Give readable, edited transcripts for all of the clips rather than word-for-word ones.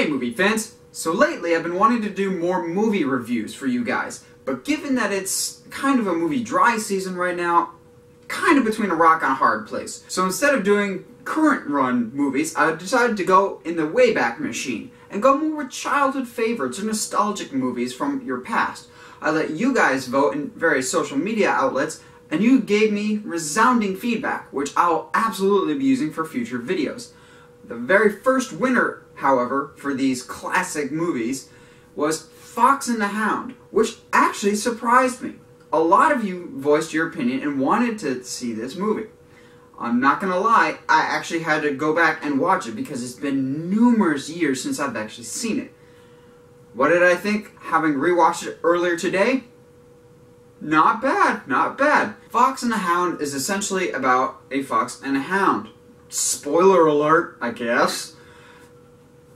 Hey movie fans! So lately I've been wanting to do more movie reviews for you guys, but given that it's kind of a movie dry season right now, kind of between a rock and a hard place. So instead of doing current run movies, I decided to go in the Wayback Machine and go more with childhood favorites or nostalgic movies from your past. I let you guys vote in various social media outlets, and you gave me resounding feedback, which I'll absolutely be using for future videos. The very first winner, however, for these classic movies was Fox and the Hound, which actually surprised me. A lot of you voiced your opinion and wanted to see this movie. I'm not gonna lie, I actually had to go back and watch it because it's been numerous years since I've actually seen it. What did I think having rewatched it earlier today? Not bad, not bad. Fox and the Hound is essentially about a fox and a hound. Spoiler alert, I guess.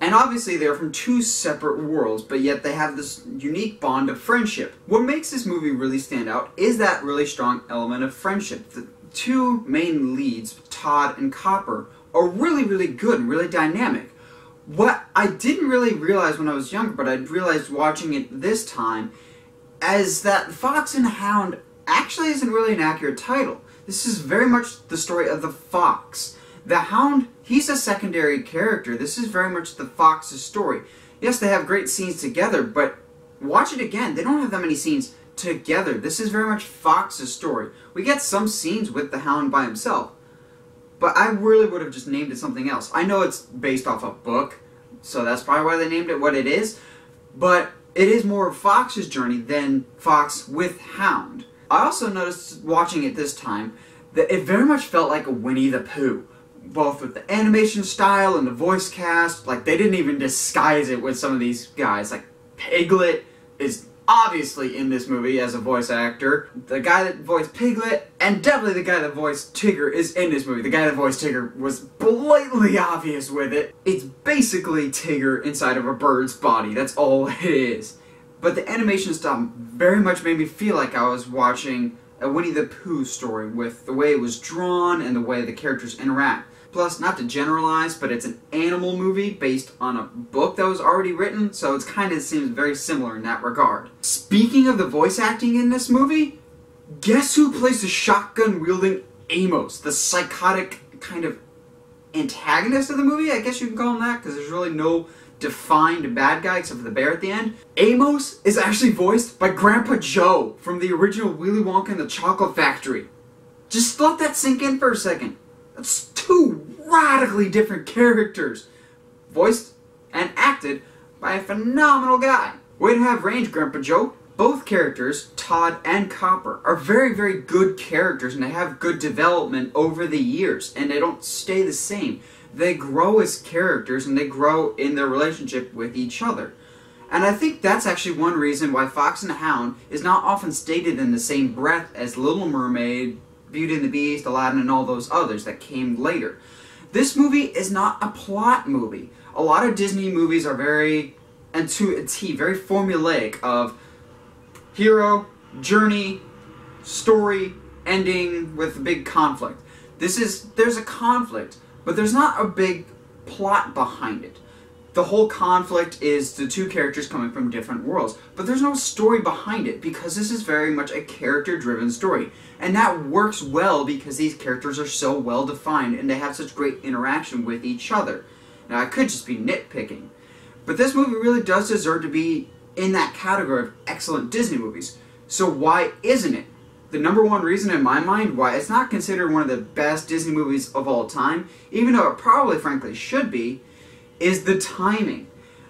And obviously they're from two separate worlds, but yet they have this unique bond of friendship. What makes this movie really stand out is that really strong element of friendship. The two main leads, Todd and Copper, are really good and really dynamic. What I didn't really realize when I was younger, but I realized watching it this time, is that Fox and the Hound actually isn't really an accurate title. This is very much the story of the fox. The Hound, he's a secondary character. This is very much the fox's story. Yes, they have great scenes together, but watch it again. They don't have that many scenes together. This is very much Fox's story. We get some scenes with the Hound by himself, but I really would have just named it something else. I know it's based off a book, so that's probably why they named it what it is, but it is more of Fox's journey than Fox with Hound. I also noticed watching it this time that it very much felt like a Winnie the Pooh. Both with the animation style and the voice cast, like they didn't even disguise it with some of these guys. Like Piglet is obviously in this movie as a voice actor. The guy that voiced Piglet, and definitely the guy that voiced Tigger, is in this movie. The guy that voiced Tigger was blatantly obvious with it. It's basically Tigger inside of a bird's body. That's all it is. But the animation style very much made me feel like I was watching a Winnie the Pooh story with the way it was drawn and the way the characters interact. Plus, not to generalize, but it's an animal movie based on a book that was already written, so it kind of seems very similar in that regard. Speaking of the voice acting in this movie, guess who plays the shotgun-wielding Amos, the psychotic kind of antagonist of the movie? I guess you can call him that, because there's really no defined bad guy except for the bear at the end. Amos is actually voiced by Grandpa Joe from the original Willy Wonka and the Chocolate Factory. Just let that sink in for a second. That's two radically different characters, voiced and acted by a phenomenal guy. Way to have range, Grandpa Joe. Both characters, Todd and Copper, are very good characters, and they have good development over the years, and they don't stay the same. They grow as characters, and they grow in their relationship with each other. And I think that's actually one reason why Fox and the Hound is not often stated in the same breath as Little Mermaid, Beauty and the Beast, Aladdin, and all those others that came later. This movie is not a plot movie. A lot of Disney movies are very, and to a T, very formulaic of hero, journey, story, ending with a big conflict. There's a conflict, but there's not a big plot behind it. The whole conflict is the two characters coming from different worlds, but there's no story behind it because this is very much a character-driven story. And that works well because these characters are so well defined and they have such great interaction with each other. Now, I could just be nitpicking, but this movie really does deserve to be in that category of excellent Disney movies. So why isn't it? The number one reason in my mind why it's not considered one of the best Disney movies of all time, even though it probably frankly should be, is the timing.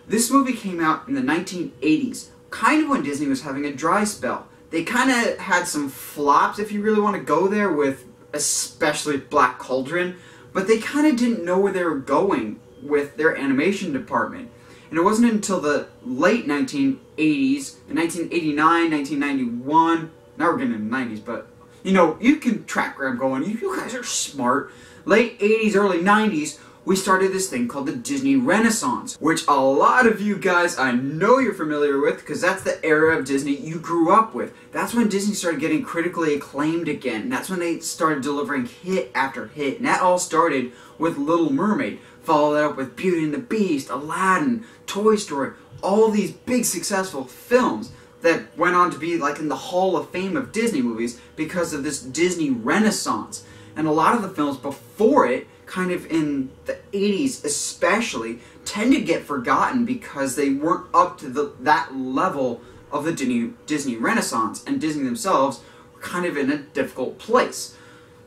This movie came out in the 1980s, kind of when Disney was having a dry spell. They kind of had some flops, if you really want to go there, with especially Black Cauldron, but they kind of didn't know where they were going with their animation department. And it wasn't until the late 1980s, in 1989, 1991, now we're getting into the 90s, but you know, you can track where I'm going. You guys are smart. Late 80s, early 90s, we started this thing called the Disney Renaissance, which a lot of you guys I know you're familiar with because that's the era of Disney you grew up with. That's when Disney started getting critically acclaimed again. That's when they started delivering hit after hit, and that all started with Little Mermaid. Follow that up with Beauty and the Beast, Aladdin, Toy Story, all these big successful films that went on to be like in the Hall of Fame of Disney movies because of this Disney Renaissance. And a lot of the films before it, kind of in the 80s especially, tend to get forgotten because they weren't up to that level of the Disney Renaissance, and Disney themselves were kind of in a difficult place.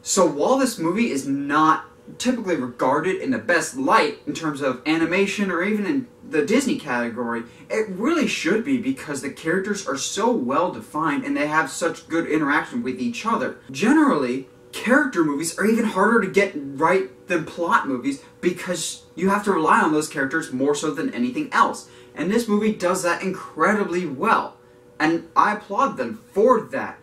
So while this movie is not typically regarded in the best light in terms of animation or even in the Disney category, it really should be because the characters are so well defined and they have such good interaction with each other. Generally, character movies are even harder to get right than plot movies because you have to rely on those characters more so than anything else. And this movie does that incredibly well. And I applaud them for that.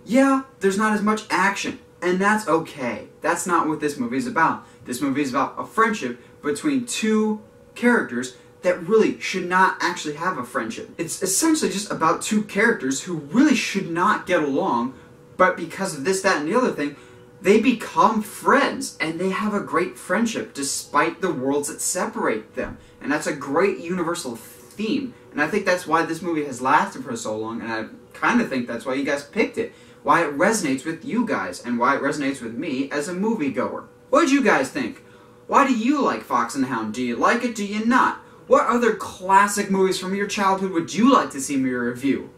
Yeah, there's not as much action. And that's okay. That's not what this movie is about. This movie is about a friendship between two characters that really should not actually have a friendship. It's essentially just about two characters who really should not get along, but because of this, that, and the other thing, they become friends, and they have a great friendship despite the worlds that separate them. And that's a great universal theme. And I think that's why this movie has lasted for so long, and I kind of think that's why you guys picked it. Why it resonates with you guys, and why it resonates with me as a moviegoer. What did you guys think? Why do you like Fox and the Hound? Do you like it? Do you not? What other classic movies from your childhood would you like to see me review?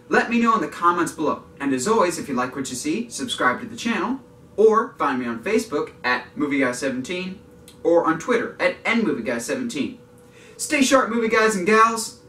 Let me know in the comments below. And as always, if you like what you see, subscribe to the channel, or find me on Facebook at MovieGuy17, or on Twitter at NMovieGuy17. Stay sharp, movie guys and gals.